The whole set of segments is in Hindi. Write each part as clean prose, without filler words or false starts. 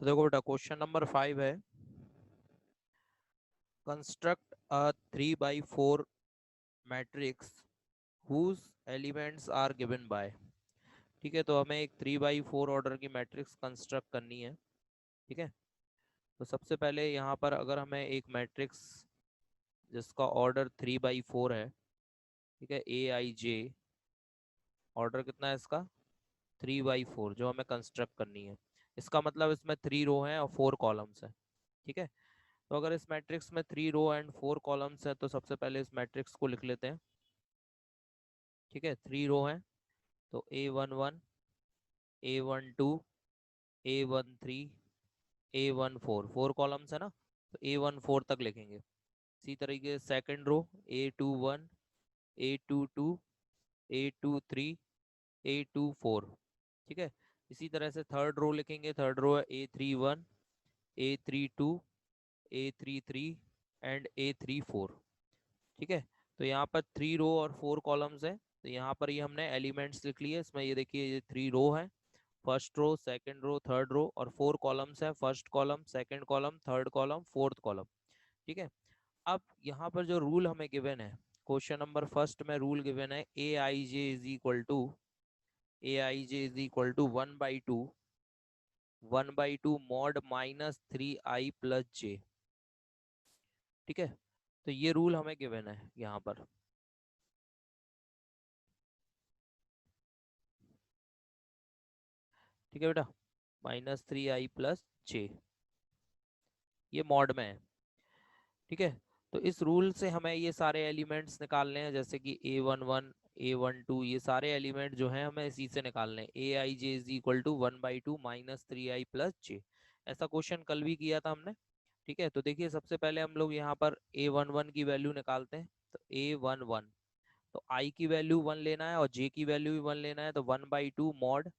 तो देखो बेटा क्वेश्चन नंबर 5 है, construct a 3 by 4 matrix whose elements are given by. ठीक है, तो हमें एक 3 by 4 ऑर्डर की मैट्रिक्स कंस्ट्रक्ट करनी है। ठीक है, तो सबसे पहले यहाँ पर अगर हमें एक मैट्रिक्स जिसका ऑर्डर 3 by 4 है, ठीक है, ए आई जे, ऑर्डर कितना है इसका 3 by 4, जो हमें कंस्ट्रक्ट करनी है। इसका मतलब इसमें 3 रो हैं और 4 कॉलम्स हैं। ठीक है, तो अगर इस मैट्रिक्स में 3 रो एंड 4 कॉलम्स है तो सबसे पहले इस मैट्रिक्स को लिख लेते हैं। ठीक है, 3 रो हैं तो A11, A12, A13, A14, 4 columns है ना, तो A14 तक लिखेंगे। इसी तरीके से second row A21, A22, A23, A24। ठीक है, इसी तरह से थर्ड रो लिखेंगे। थर्ड रो है A31, A32, A33 and A34। ठीक है, तो यहाँ पर 3 रो और 4 कॉलम्स है, तो यहाँ पर ये हमने एलिमेंट्स लिख लिए। इसमें ये देखिए, ये 3 रो है, first row, second row, third row, और 4 कॉलम्स है, first column, second column, third column, fourth column. ठीक है, अब यहाँ पर जो रूल हमें गिवन है, क्वेश्चन नंबर फर्स्ट में रूल गिवन है a i j is equal to 1/2 mod -3i+j। ठीक है, तो ये रूल हमें गिवन है यहाँ पर। ठीक है बेटा, -3i+j, ये मॉड में है। ठीक है, तो इस रूल से हमें ये सारे एलिमेंट्स निकालने हैं, जैसे कि A11, A12, ये सारे एलिमेंट जो हैं हमें इसी से निकालने हैं। Aij = 1/2 -3i+j। ऐसा क्वेश्चन कल भी किया था हमने। ठीक है, तो देखिए सबसे पहले हम लोग यहाँ पर A11 की वैल्यू निकालते हैं। तो A11, तो i की वैल्यू 1 लेना है और j की वैल्यू भी 1 लेना है। तो 1/2 मॉड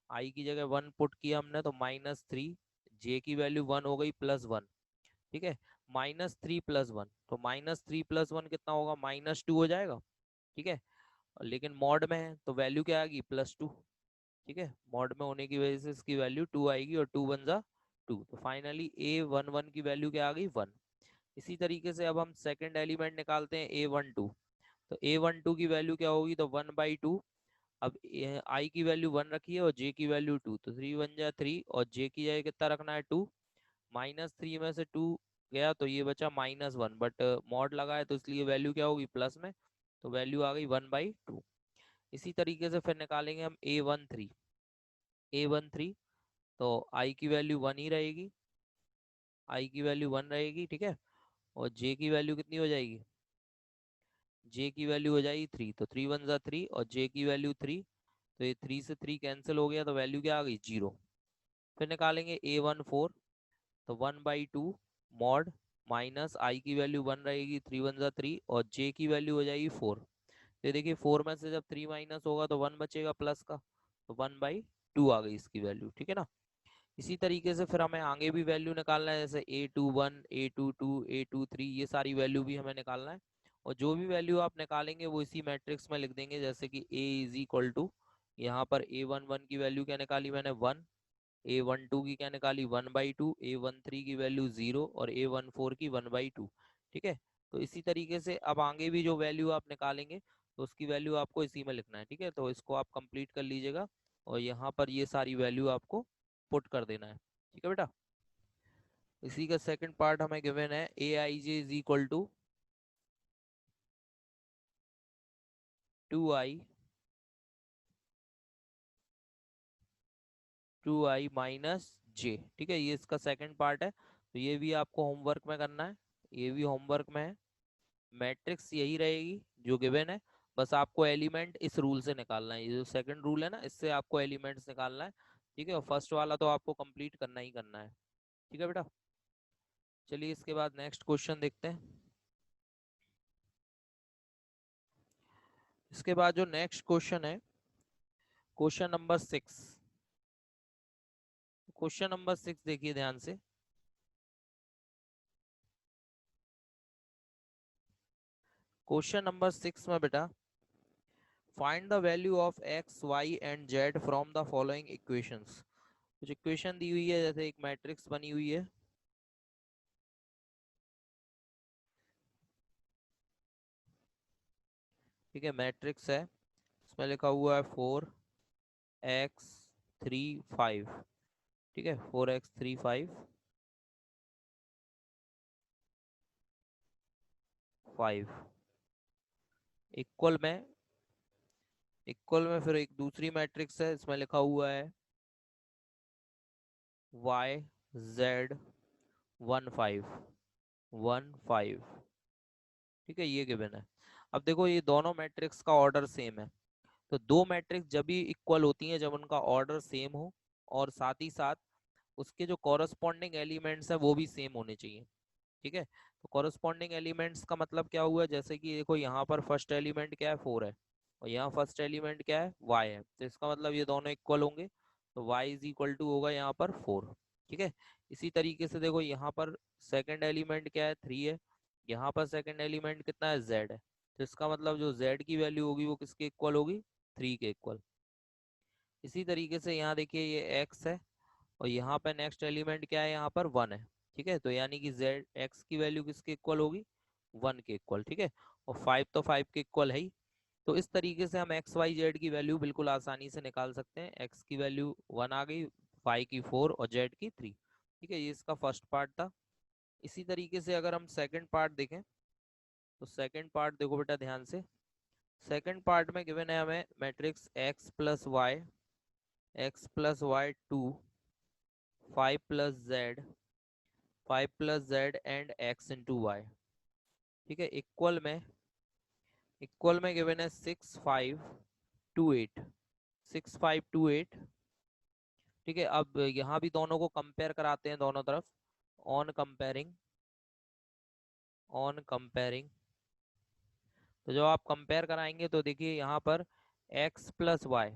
i की जगह 1 पुट किया हमने, तो -3, j की वैल्यू 1 हो गई +1। ठीक है, -3 + 1, तो -3 + 1 कितना होगा, -2 हो जाएगा। ठीक है, लेकिन मॉड में है तो वैल्यू क्या आएगी, +2। ठीक है, मॉड में होने की वजह से इसकी वैल्यू 2 आएगी, और 2 वन जा 2, तो फाइनली A11 की वैल्यू क्या आ गई, 1। इसी तरीके से अब हम सेकंड एलिमेंट निकालते हैं A12। तो A12 की वैल्यू क्या होगी, तो 1/2। अब i की वैल्यू 1 रखी है और j की वैल्यू 2, तो 3 वन जा 3, और j की जगह कितना रखना है, 2। -3 में से 2 गया तो ये बचा -1, बट मॉड लगा है तो इसलिए वैल्यू क्या होगी, प्लस में, तो वैल्यू आ गई 1/2। इसी तरीके से फिर निकालेंगे हम A13। तो i की वैल्यू 1 ही रहेगी, i की वैल्यू 1 रहेगी। ठीक है, और j की वैल्यू कितनी हो जाएगी, j की वैल्यू हो जाएगी 3, तो 3 वन जा 3, और j की वैल्यू 3, तो ये 3 से 3 कैंसिल हो गया, तो वैल्यू क्या आ गई, 0। फिर निकालेंगे A14। तो 1/2 मॉड माइनस आई की वैल्यू 1 रहेगी, 3 वन जा 3, और जे की वैल्यू हो जाएगी 4। तो देखिए 4 में से जब 3 माइनस होगा तो 1 बचेगा प्लस का, तो 1/2 आ गई इसकी वैल्यू। ठीक है ना, इसी तरीके से फिर हमें आगे भी वैल्यू निकालना है, जैसे A21, A22, A23, ये सारी वैल्यू भी हमें निकालना है। और जो भी वैल्यू आप निकालेंगे वो इसी मैट्रिक्स में लिख देंगे, जैसे कि A = यहाँ पर A11 की वैल्यू क्या निकाली मैंने, 1। A12 की क्या निकाली, 1/2। A13 की वैल्यू 0, और A14 की 1/2। ठीक है, तो इसी तरीके से अब आगे भी जो वैल्यू आप निकालेंगे तो उसकी वैल्यू आपको इसी में लिखना है। ठीक है, तो इसको आप कंप्लीट कर लीजिएगा, और यहाँ पर ये सारी वैल्यू आपको पुट कर देना है। ठीक है बेटा, इसी का सेकंड पार्ट हमें गिवन है Aij = 2i - j। ठीक है, ये इसका सेकंड पार्ट है, तो ये भी आपको होमवर्क में करना है, ये भी होमवर्क में है। मैट्रिक्स यही रहेगी जो गिवन है, बस आपको एलिमेंट इस रूल से निकालना है। ये जो सेकंड रूल है ना, इससे आपको एलिमेंट्स निकालना है। ठीक है, और फर्स्ट वाला तो आपको कंप्लीट करना ही करना है। ठीक है बेटा, चलिए इसके बाद नेक्स्ट क्वेश्चन देखते हैं। इसके बाद जो नेक्स्ट क्वेश्चन है, क्वेश्चन नंबर 6। क्वेश्चन नंबर 6 देखिए ध्यान से। क्वेश्चन नंबर 6 में बेटा, find the value of x, y and z from the following equations. कुछ इक्वेशन दी हुई है, जैसे एक मैट्रिक्स बनी हुई है, ठीक है, मैट्रिक्स है, इसमें लिखा हुआ है 4x3 5, ठीक है, 4x3 5 इक्वल में फिर एक दूसरी मैट्रिक्स है, इसमें लिखा हुआ है y z 1 5 ठीक है, ये गिवन है। अब देखो ये दोनों मैट्रिक्स का ऑर्डर सेम है, तो दो मैट्रिक्स जब भी इक्वल होती हैं जब उनका ऑर्डर सेम हो और साथ ही साथ उसके जो कॉरस्पॉन्डिंग एलिमेंट्स है वो भी सेम होने चाहिए, ठीक है। तो कॉरस्पॉन्डिंग एलिमेंट्स का मतलब क्या हुआ, जैसे कि देखो यहाँ पर फर्स्ट एलिमेंट क्या है 4 है, और यहाँ फर्स्ट एलिमेंट क्या है y है, तो इसका मतलब ये दोनों इक्वल होंगे, तो y इज इक्वल टू होगा यहाँ पर 4, ठीक है। इसी तरीके से देखो यहाँ पर सेकंड एलिमेंट क्या है 3 है, यहाँ पर सेकंड एलिमेंट कितना है z है, तो इसका मतलब जो z की वैल्यू होगी वो किसके इक्वल होगी, 3 के इक्वल। इसी तरीके से यहाँ देखिए ये x है, और यहाँ पे नेक्स्ट एलिमेंट क्या है, यहाँ पर 1 है, ठीक है, तो यानी कि z x की वैल्यू किसके इक्वल होगी, 1 के इक्वल, ठीक है। और 5 तो 5 के इक्वल है ही। तो इस तरीके से हम एक्स वाई जेड की वैल्यू बिल्कुल आसानी से निकाल सकते हैं, x की वैल्यू 1 आ गई, y की 4 और z की 3, ठीक है, ये इसका फर्स्ट पार्ट था। इसी तरीके से अगर हम सेकंड पार्ट देखें, तो सेकंड पार्ट देखो बेटा ध्यान से, सेकंड पार्ट में गिवन है हमें matrix x+y 2 5+z 5+z and x into y, ठीक है, इक्वल में गिवन है 6 5 2 8 6 5 2 8, ठीक है। अब यहाँ भी दोनों को कंपेयर कराते हैं दोनों तरफ, ऑन कंपेयरिंग, तो जब आप कंपेयर कराएंगे तो देखिए यहाँ पर x+y,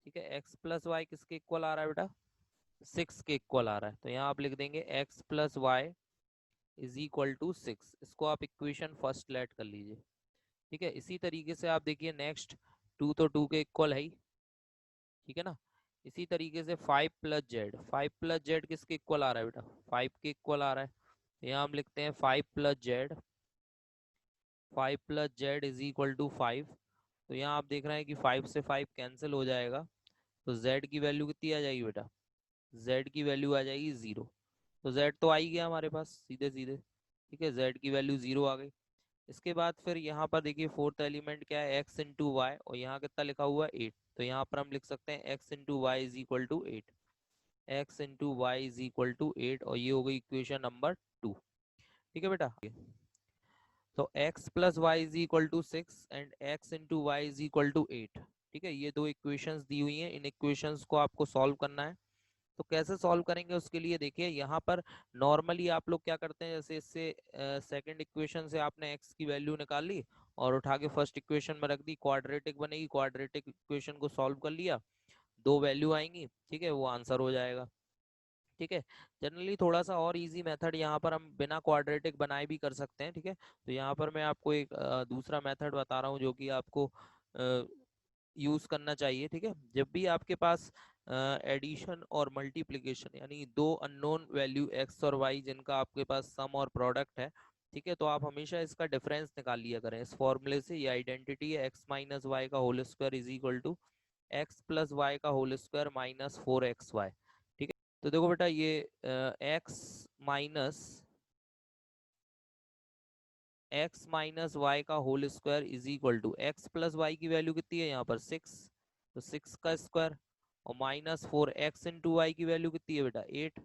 ठीक है, x+y किसके इक्वल आ रहा है बेटा, 6 के इक्वल आ रहा है, तो यहाँ आप लिख देंगे x+y इज इक्वल टू 6, इसको आप इक्वेशन फर्स्ट लेट कर लीजिए, ठीक है। इसी तरीके से आप देखिए नेक्स्ट 2 तो 2 के इक्वल है ही, ठीक है ना। इसी तरीके से 5+z किसके इक्वल आ रहा है बेटा, 5 के इक्वल आ रहा है, तो यहाँ हम लिखते हैं 5+z इज इक्वल टू 5, तो यहाँ आप देख रहे हैं कि 5 से 5 कैंसिल हो जाएगा, तो z की वैल्यू कितनी आ जाएगी बेटा, z की वैल्यू आ जाएगी 0, तो z तो आ ही गया हमारे पास सीधे सीधे, ठीक है, z की वैल्यू 0 आ गई। इसके बाद फिर यहाँ पर देखिए फोर्थ एलिमेंट क्या है, x इंटू वाई, और यहाँ कितना लिखा हुआ है 8, तो यहाँ पर हम लिख सकते हैं x into y is equal to 8, x into y is equal to 8, और ये हो गई इक्वेशन नंबर 2, ठीक है बेटा। तो x plus y is equal to 6 and x into y is equal to 8, ठीक है, ये दो इक्वेशंस दी हुई हैं, इन इक्वेशंस को आपको सॉल्व करना है। तो कैसे सॉल्व करेंगे उसके लिए देखिए यहाँ पर नॉर्मली आप लोग क्या करते हैं, जैसे इससे सेकंड इक्वेशन से आपने x की वैल्यू निकाल ली और उठा के फर्स्ट इक्वेशन में रख दी, क्वाड्रेटिक बनेगी, क्वाड्रेटिक इक्वेशन को सॉल्व कर लिया, दो वैल्यू आएंगी, ठीक है, वो आंसर हो जाएगा, ठीक है। जनरली थोड़ा सा और इजी मेथड यहाँ पर हम बिना क्वाड्रेटिक बनाए भी कर सकते हैं, ठीक है। तो यहाँ पर मैं आपको एक दूसरा मेथड बता रहा हूँ जो कि आपको यूज करना चाहिए, ठीक है। जब भी आपके पास एडिशन और मल्टीप्लिकेशन यानी दो अननोन वैल्यू एक्स और वाई जिनका आपके पास सम और प्रोडक्ट है, ठीक है, तो आप हमेशा इसका डिफरेंस निकाल लिया करें इस फॉर्मूले से। ये आइडेंटिटी है x माइनस वाई का whole square is equal to x plus y का होल स्क्वायर माइनस 4xy, ठीक है। तो देखो बेटा ये x माइनस वाई का whole square is equal to x plus y की वैल्यू कितनी है यहाँ पर 6, तो 6 का स्क्वायर, और माइनस 4x इंटू वाई की वैल्यू कितनी है बेटा 8,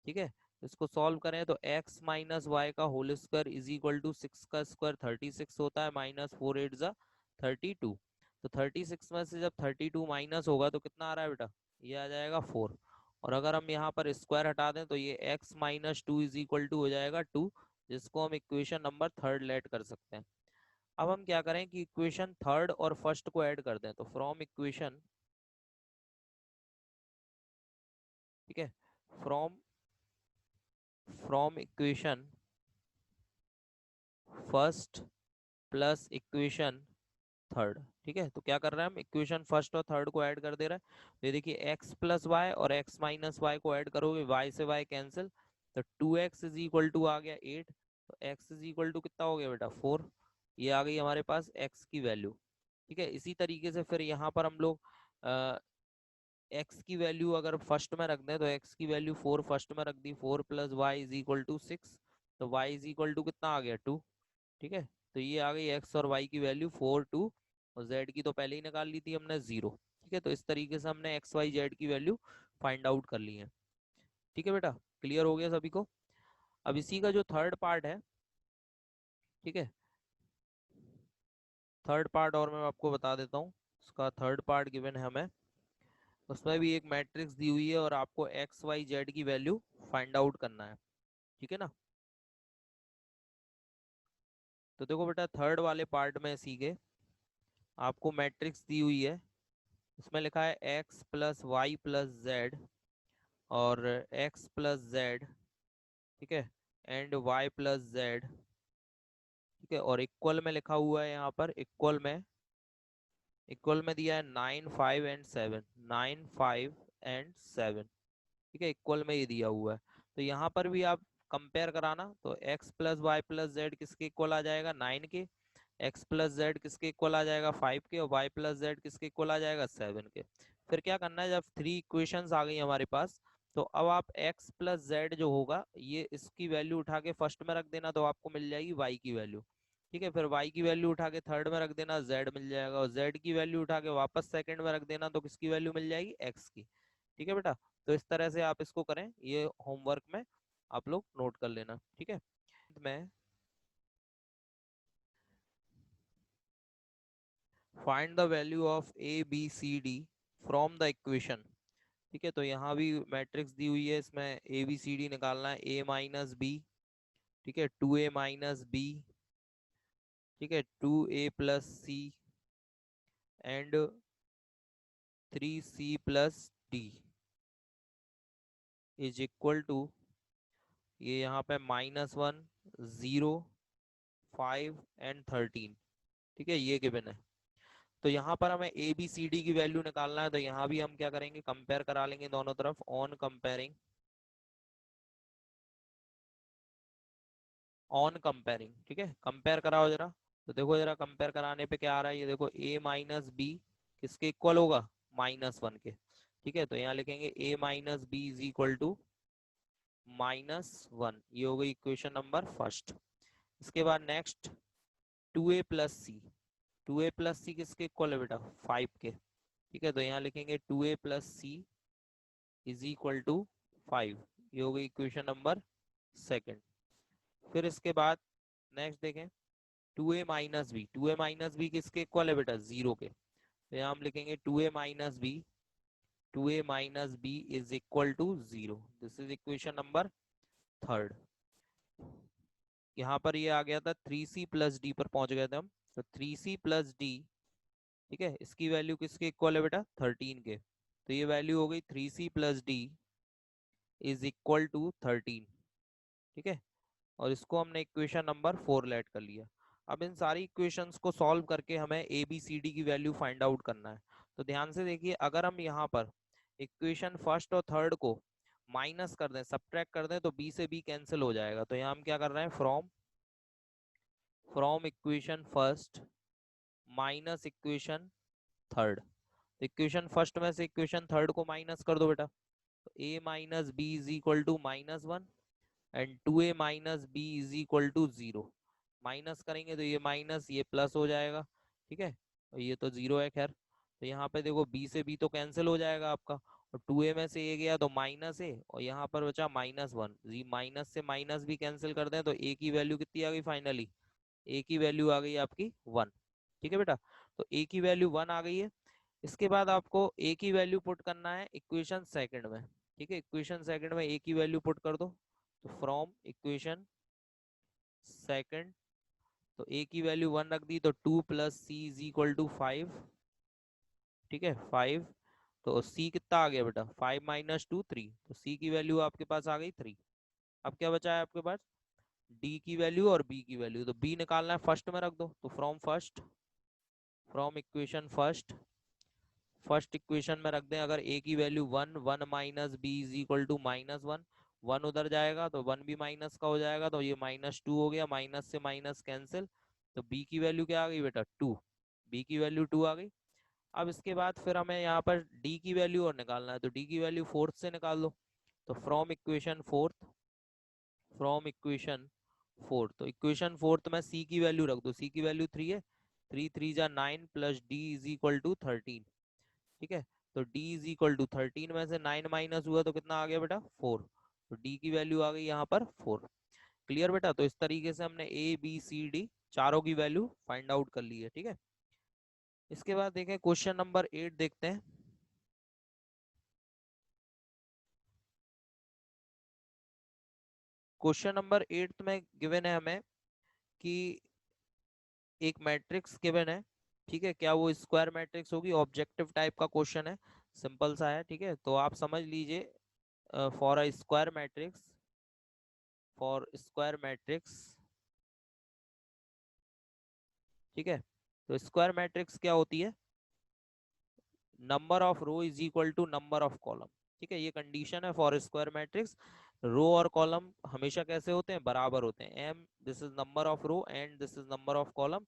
ठीक है। इसको सॉल्व करें तो x माइनस वाई का whole square is equal to 6 का स्क्वायर 36 होता है, माइनस 4 8 जा 32, तो 36 में से जब 32 माइनस होगा तो कितना आ रहा है बेटा, ये आ जाएगा 4, और अगर हम यहाँ पर स्क्वायर हटा दें तो ये x minus 2 is equal to हो जाएगा 2, जिसको हम इक्वेशन नंबर थर्ड लेट कर सकते हैं। अब हम क्या करें कि इक्वेशन थर्ड और फर्स्ट को ऐड कर दें, तो फ्रॉम इक्वेशन, ठीक है, from from equation first plus equation third. ठीक है, तो क्या कर रहे हैं हम, इक्वेशन फर्स्ट और थर्ड को ऐड कर दे रहे हैं। तो ये देखिए एक्स प्लस वाई और एक्स माइनस वाई को ऐड करोगे, वाई से वाई कैंसिल, तो 2x इज इक्वल टू आ गया 8। तो x इज इक्वल टू कितना हो गया बेटा 4। ये आ गई हमारे पास x की वैल्यू। ठीक है, इसी तरीके से फिर यहाँ पर हम लोग x की वैल्यू अगर फर्स्ट में रख दें तो x की वैल्यू 4 फर्स्ट में रख दी, 4 plus y is equal to 6। तो y इज इक्वल टू कितना आ गया 2। ठीक है, तो ये आ गई x और y की वैल्यू 4 2, और z की तो पहले ही निकाल ली थी हमने 0। ठीक है, तो इस तरीके से हमने x y z की वैल्यू फाइंड आउट कर ली है। ठीक है बेटा, क्लियर हो गया सभी को। अब इसी का जो थर्ड पार्ट है, ठीक है, थर्ड पार्ट और मैं आपको बता देता हूँ। उसका थर्ड पार्ट गिवन है हमें, उसमें भी एक मैट्रिक्स दी हुई है और आपको एक्स वाई जेड की वैल्यू फाइंड आउट करना है। ठीक है ना, तो देखो बेटा थर्ड वाले पार्ट में सीखे, आपको मैट्रिक्स दी हुई है, इसमें लिखा है x plus y plus z और एक्स प्लस जेड, ठीक है, एंड वाई प्लस जेड। ठीक है, और इक्वल में लिखा हुआ है यहाँ पर, इक्वल में दिया है 9 5 एंड 7, 9 5 एंड 7। ठीक है, इक्वल में ये दिया हुआ है। तो यहाँ पर भी आप कंपेयर कराना, तो x plus y plus z किसके इक्वल आ जाएगा 9 के, x प्लस जेड किसके इक्वल आ जाएगा 5 के, और y प्लस जेड किसके इक्वल आ जाएगा 7 के। फिर क्या करना है, जब थ्री इक्वेशंस आ गई हमारे पास, तो अब आप x प्लस जेड जो होगा ये इसकी वैल्यू उठा के फर्स्ट में रख देना, तो आपको मिल जाएगी y की वैल्यू। ठीक है, फिर y की वैल्यू उठा के थर्ड में रख देना, z मिल जाएगा, और z की वैल्यू उठा के वापस सेकंड में रख देना, तो किसकी वैल्यू मिल जाएगी x की। ठीक है बेटा, तो इस तरह से आप इसको करें, ये होमवर्क में आप लोग नोट कर लेना। ठीक है, मैं find the value of a b c d from the equation. ठीक है, तो यहाँ भी मैट्रिक्स दी हुई है, इसमें ए बी सी डी निकालना है, ए माइनस बी, ठीक है, 2a माइनस बी, ठीक है, 2a plus c and 3c plus d is equal to, ये यहाँ पे -1 0 5 एंड 13। ठीक है, ये गिवन है। तो यहाँ पर हमें ए बी सी डी की वैल्यू निकालना है, तो यहाँ भी हम क्या करेंगे, कंपेयर करा लेंगे दोनों तरफ, ऑन कंपेयरिंग। ठीक है, कंपेयर कराओ जरा, तो देखो जरा कंपेयर कराने पे क्या आ रहा है, ये देखो a माइनस बी किसके इक्वल होगा -1 के। ठीक है, तो यहाँ लिखेंगे a minus b is equal to -1, ये हो गई इक्वेशन नंबर फर्स्ट। इसके बाद next 2a plus c, 2a plus c किसके इक्वल है बेटा 5 के। ठीक है, तो यहाँ लिखेंगे 2a plus c is equal to 5, ये हो गई इक्वेशन नंबर सेकंड। फिर इसके बाद नेक्स्ट देखें, 2a minus b, 2a minus b किसके इक्वल है बेटा 0 के। तो यहाँ हम लिखेंगे 2a minus b, 2a minus b is equal to 0, this is equation number third. यहाँ पर ये आ गया था 3c प्लस डी पर पहुंच गए थे हम, तो 3c प्लस डी, ठीक है, इसकी वैल्यू किसके इक्वल है बेटा 13 के। तो ये वैल्यू हो गई 3c plus d is equal to 13। ठीक है, और इसको हमने इक्वेशन नंबर 4 लेट कर लिया। अब इन सारी इक्वेशंस को सॉल्व करके हमें ए बी सी डी की वैल्यू फाइंड आउट करना है। तो ध्यान से देखिए, अगर हम यहाँ पर इक्वेशन फर्स्ट और थर्ड को माइनस कर दें, सब्ट्रैक्ट कर दें, तो बी से बी कैंसिल हो जाएगा। तो यहाँ हम क्या कर रहे हैं, from equation first minus equation third. Equation first में से इक्वेशन थर्ड को माइनस कर दो बेटा, तो a minus b is equal to -1 and 2a minus b is equal to 0। Minus करेंगे तो ये माइनस, ये प्लस हो जाएगा। ठीक है, और ये तो 0 है खैर। तो यहाँ पे देखो b से b तो कैंसिल हो जाएगा आपका, और 2a में से ये गया तो माइनस a, और यहाँ पर बचा -1, माइनस से माइनस भी कैंसिल कर दें तो a की वैल्यू कितनी आ गई फाइनली, a की वैल्यू आ गई आपकी 1। ठीक है बेटा, तो a की वैल्यू 1 आ गई है। इसके बाद आपको a की वैल्यू पुट करना है इक्वेशन सेकंड में। ठीक है, इक्वेशन सेकंड में a की वैल्यू पुट कर दो, तो फ्रॉम इक्वेशन सेकंड, तो a की वैल्यू 1 रख दी, तो 2 plus c is equal to 5। ठीक है 5, तो c कितना आ गया बेटा 5 माइनस 2 3, तो c की वैल्यू आपके पास आ गई 3। अब क्या बचा है आपके पास, d की वैल्यू और b की वैल्यू, तो b निकालना है फर्स्ट में रख दो, तो from first from equation first equation में रख दें, अगर ए की value 1, 1 minus b is equal to -1, 1 उधर जाएगा तो 1 भी माइनस का हो जाएगा, तो ये -2 हो गया, माइनस से माइनस कैंसिल, तो बी की वैल्यू क्या आ गई बेटा 2, बी की वैल्यू 2 आ गई। अब इसके बाद फिर हमें यहाँ पर डी की वैल्यू और निकालना है, तो डी की वैल्यू फोर्थ से निकाल लो, तो फ्रॉम इक्वेशन फोर्थ, तो इक्वेशन फोर्थ में सी की वैल्यू रख दो, सी की वैल्यू 3 है, 3 3 जा 9 plus d is equal to 13, ठीक है। तो d इज इक्वल टू 13 में से 9 माइनस हुआ तो कितना आ गया बेटा 4, तो d की वैल्यू आ गई यहाँ पर 4। क्लियर बेटा, तो इस तरीके से हमने ए बी सी डी चारों की वैल्यू फाइंड आउट कर ली है, ठीक है। इसके बाद देखें क्वेश्चन नंबर 8 देखते हैं। क्वेश्चन नंबर 8 में गिवन है हमें कि एक मैट्रिक्स गिवन है, ठीक है, क्या वो स्क्वायर मैट्रिक्स होगी, ऑब्जेक्टिव टाइप का क्वेश्चन है, सिंपल सा है, ठीक है। तो आप समझ लीजिए फॉर स्क्वायर मैट्रिक्स, ठीक है। तो स्क्वायर मैट्रिक्स क्या होती है, number of row is equal to number of column, ठीक है, ये कंडीशन है फॉर स्क्वायर मैट्रिक्स। रो और कॉलम हमेशा कैसे होते हैं, बराबर होते हैं, m this is number of row and this is number of column.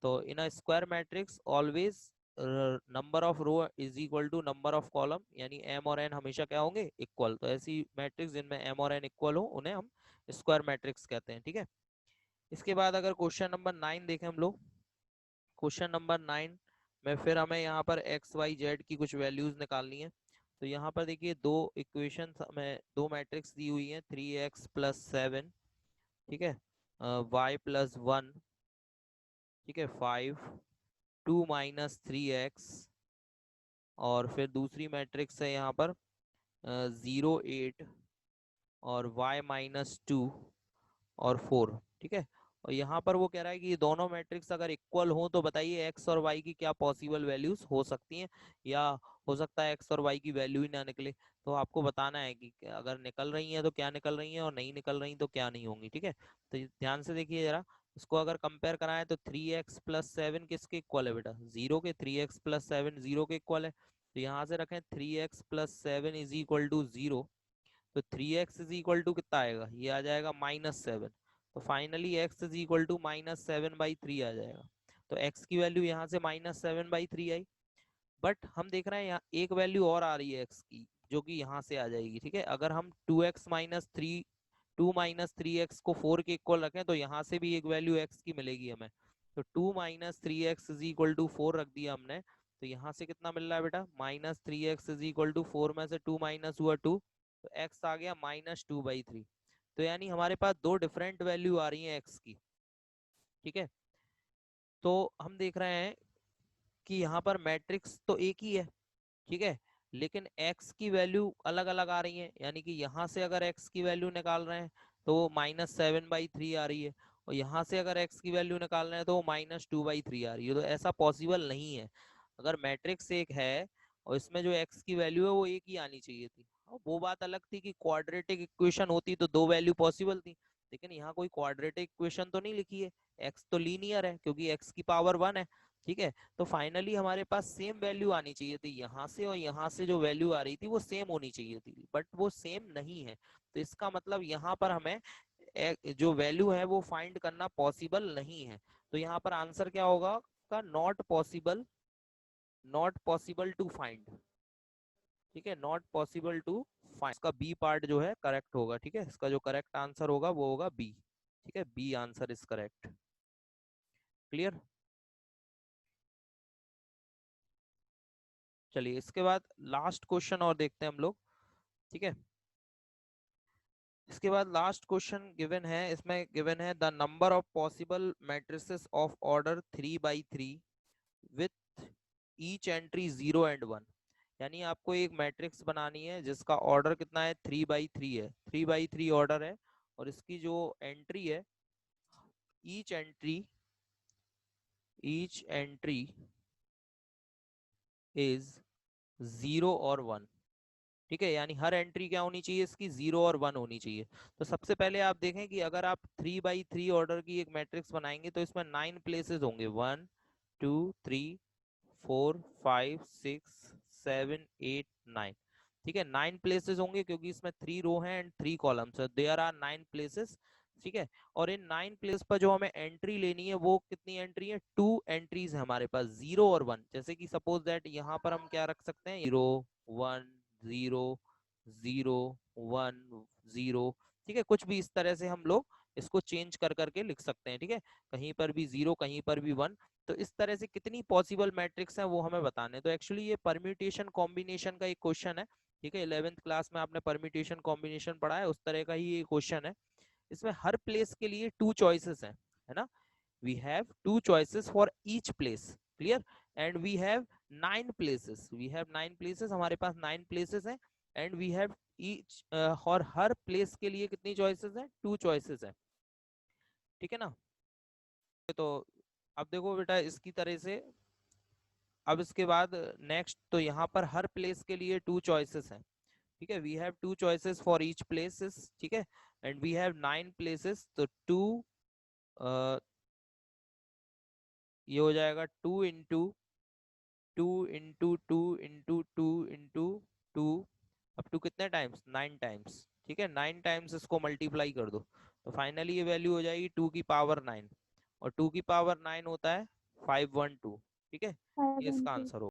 तो in a square matrix always number of row is equal to number of column, यानी एम और एन हमेशा क्या होंगे, इक्वल। तो ऐसी मैट्रिक्स जिनमें एम और एन इक्वल हो उन्हें हम स्क्वायर मैट्रिक्स कहते हैं, ठीक है। इसके बाद अगर क्वेश्चन नंबर 9 देखें हम लोग, क्वेश्चन नंबर 9 में फिर हमें यहाँ पर एक्स वाई जेड की कुछ वैल्यूज निकालनी है। तो यहाँ पर देखिए दो इक्वेशन हमें, दो मैट्रिक्स दी हुई है, 3x+7, ठीक है, y+1, ठीक है, 5, 2 - 3x, और फिर दूसरी मैट्रिक्स है यहाँ पर 0 8 और y-2 और 4, ठीक है। और यहाँ पर वो कह रहा है कि ये दोनों मैट्रिक्स अगर इक्वल हो तो बताइए एक्स और वाई की क्या पॉसिबल वैल्यूज हो सकती हैं, या हो सकता है एक्स और वाई की वैल्यू ही ना निकले। तो आपको बताना है कि अगर निकल रही हैं तो क्या निकल रही हैं, और नहीं निकल रही तो क्या नहीं होंगी, ठीक है। तो ध्यान से देखिए जरा, इसको अगर कंपेयर कराएं तो 3x+7 किसके इक्वल है बेटा, 0 के, 3x+7 0 के इक्वल है। तो यहाँ से रखें 3x+7 इज इक्वल टू 0, तो 3x इज इक्वल टू कितना आएगा, ये आ जाएगा -7। तो finally x is equal to -7/3 आ जाएगा। तो x की वैल्यू यहाँ से -7/3 आई। बट हम देख रहे हैं यहाँ एक वैल्यू और आ रही है x की, जो कि यहाँ से आ जाएगी, ठीक है। अगर हम 2 - 3x को 4 के इक्वल रखें तो यहाँ से भी एक वैल्यू x की मिलेगी हमें। तो 2 - 3x इज इक्वल टू 4 रख दिया हमने, तो यहाँ से कितना मिल रहा है बेटा, -3x इज इक्वल टू 4 में से 2 माइनस हुआ 2, तो x आ गया -2/3। तो यानी हमारे पास दो डिफरेंट वैल्यू आ रही है x की, ठीक है। तो हम देख रहे हैं कि यहाँ पर मैट्रिक्स तो एक ही है, ठीक है, लेकिन x की वैल्यू अलग अलग आ रही है, यानी कि यहाँ से अगर x की वैल्यू निकाल रहे हैं तो वो -7/3 आ रही है, और यहाँ से अगर x की वैल्यू निकाल रहे हैं तो वो -2/3 आ रही है। तो ऐसा पॉसिबल नहीं है, अगर मैट्रिक्स एक है और इसमें जो x की वैल्यू है वो एक ही आनी चाहिए थी। और वो बात अलग थी कि क्वाड्रेटिक इक्वेशन होती तो दो वैल्यू पॉसिबल थी, लेकिन यहाँ कोई क्वाड्रेटिक इक्वेशन तो नहीं लिखी है, x तो लीनियर है क्योंकि x की पावर 1 है, ठीक है। तो फाइनली हमारे पास सेम वैल्यू आनी चाहिए थी, यहाँ से और यहाँ से जो वैल्यू आ रही थी वो सेम होनी चाहिए थी, बट वो सेम नहीं है। तो इसका मतलब यहाँ पर हमें जो वैल्यू है वो फाइंड करना पॉसिबल नहीं है। तो यहाँ पर आंसर क्या होगा का, नॉट पॉसिबल टू फाइंड, ठीक है, नॉट पॉसिबल टू फाइंड, इसका बी पार्ट जो है करेक्ट होगा, ठीक है। इसका जो करेक्ट आंसर होगा वो होगा बी, ठीक है, b answer is correct. Clear. चलिए इसके बाद लास्ट क्वेश्चन और देखते हैं हम लोग, ठीक है। इसके बाद लास्ट क्वेश्चन गिवन है, इसमें गिवन है the number of possible matrices of order 3/3 with each entry 0 and 1। यानी आपको एक मैट्रिक्स बनानी है जिसका ऑर्डर कितना है, 3/3 है, 3/3 ऑर्डर है, और इसकी जो एंट्री है, ईच एंट्री इज 0 और 1, ठीक है। यानी हर एंट्री क्या होनी चाहिए, इसकी 0 और 1 होनी चाहिए। तो सबसे पहले आप देखें कि अगर आप 3/3 ऑर्डर की एक मैट्रिक्स बनाएंगे तो इसमें 9 प्लेसेस होंगे, 1 2 3 4 5 6 7 8 9। ठीक है, 9 प्लेसेस होंगे क्योंकि इसमें 3 रो हैं एंड 3 कॉलम्स है, देयर आर 9 प्लेसेस। ठीक है, और इन 9 प्लेस पर जो हमें एंट्री लेनी है वो कितनी एंट्री है, 2 एंट्रीज है हमारे पास, 0 और 1। जैसे कि सपोज दैट यहाँ पर हम क्या रख सकते हैं, 0 1 0 0 1 0। ठीक है, कुछ भी इस तरह से हम लोग इसको चेंज कर करके लिख सकते हैं। ठीक है, कहीं पर भी 0 कहीं पर भी 1। तो इस तरह से कितनी पॉसिबल मैट्रिक्स हैं वो हमें बताने। तो एक्चुअली ये परम्यूटेशन कॉम्बिनेशन का एक क्वेश्चन है। ठीक है, 11th क्लास में आपने परम्यूटेशन कॉम्बिनेशन पढ़ा है, उस तरह का ही ये क्वेश्चन है। इसमें हर प्लेस के लिए 2 चॉइसेस हैं, है ना। We have 2 choices for each place, clear. And we have 9 places, we have 9 places, हमारे पास 9 प्लेसेस हैं। एंड वी हैव ईच, और हर प्लेस के लिए कितनी चॉइसेस हैं, 2 चॉइसेस हैं। ठीक है ना। तो अब देखो बेटा इसकी तरह से, अब इसके बाद नेक्स्ट, तो यहाँ पर हर प्लेस के लिए 2 चॉइसेस हैं। ठीक है, we have 2 choices for each places. ठीक है, एंड वी हैव 9 प्लेसेस, तो 2, ये हो जाएगा 2 इंटू 2 इंटू 2 इंटू 2 इंटू 2, अब टू कितने टाइम्स, 9 टाइम्स। ठीक है, 9 टाइम्स इसको मल्टीप्लाई कर दो, तो फाइनली ये वैल्यू हो जाएगी 2 की पावर 9, और 2 की पावर 9 होता है 512। ठीक है, ये इसका 512। आंसर होगा।